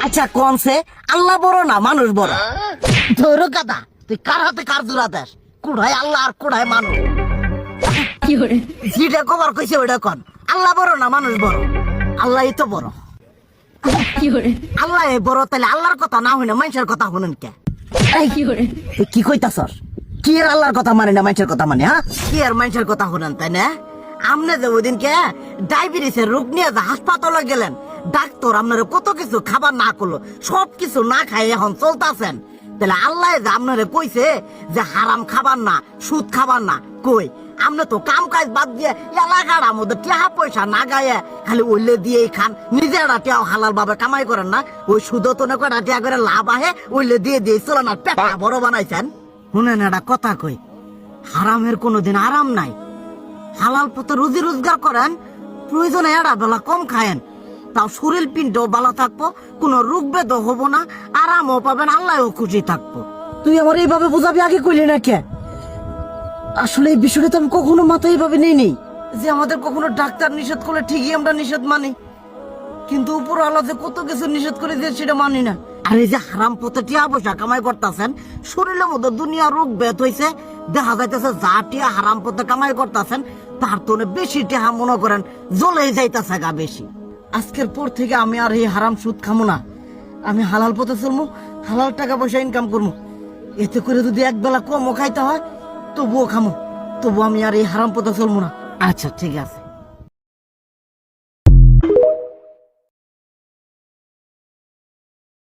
আচ্ছা কোনছে আল্লাহ বড় না মানুষ বড়? ধরো গাদা, তুই কার হাতে কার জোড়া দেশ? কুড়ায় আল্লাহ আর কুড়ায় মানুষ। যেটা কবার কইছে ওইটা কন। আল্লাহ বড় না মানুষ বড়? আল্লাহই তো বড়। আল্লাহ বড়, তাহলে আল্লাহর কথা না হইনা মানুষের কথা শুনেন কে? তুই কি কইতাছস? কি আর আল্লাহর কথা মানে না মানুষের কথা মানে? হ্যাঁ, কি আর মানুষের কথা শুনেন তাই না? আমনে যে ওই দিনকে ডায়াবেটিসের রোগ নিয়ে যে হাসপাতালে গেলেন, ডাক্তার আপনার কত কিছু খাবার না করলো, সব কিছু না খাই এখন চলতেছেন। তাহলে আল্লাহ যে আপনারে কইছে যে হারাম খাবার না, সুদ খাবার না, কই আপনি তো কাম কাজ বাদ দিয়ে এলাকার মধ্যে টাকা পয়সা না গায়ে খালি ওইলে দিয়েই খান। নিজেরা টিয়াও হালাল ভাবে কামাই করেন না, ওই সুদ তো না কটা টিয়া করে লাভ আহে ওইলে দিয়ে দিয়ে চলে না, পেটা বড় বানাইছেন। শুনেন একটা কথা কই, হারামের কোনোদিন আরাম নাই। হালাল পথে রুজি রোজগার করেন, প্রয়োজনে এড়া বেলা কম খায়েন, তাও শরীর পিণ্ডও ভালো থাকবো, কোনো রোগ বেদ হবো না, আরামও পাবেন, আল্লাহও খুশি থাকবো। তুই আমার এইভাবে বুঝাবি আগে কইলি না কে? আসলে এই বিষয়টা তো আমি কখনো মাথায় এইভাবে নেই যে আমাদের কখনো ডাক্তার নিষেধ করলে ঠিকই আমরা নিষেধ মানি, কিন্তু উপর আল্লাহ যে কত কিছু নিষেধ করে দিয়ে সেটা মানি না। আর এই যে হারাম পথে টিয়া পয়সা কামাই করতেছেন, শরীরের মধ্যে দুনিয়া রোগ বেত হয়েছে, দেখা যাইতেছে যা টিয়া হারাম পথে কামাই করতেছেন তার তো বেশি টিয়া মনে করেন জ্বলেই যাইতেছে গা বেশি। আজকের পর থেকে আমি আর এই হারাম সুদ খামো না, আমি হালাল পথে চলবো, হালাল টাকা পয়সা ইনকাম করবো। এতে করে যদি এক বেলা কমও খাইতে হয় তবুও খামো, তবু আমি আর এই হারাম পথে চলবো না। আচ্ছা ঠিক আছে।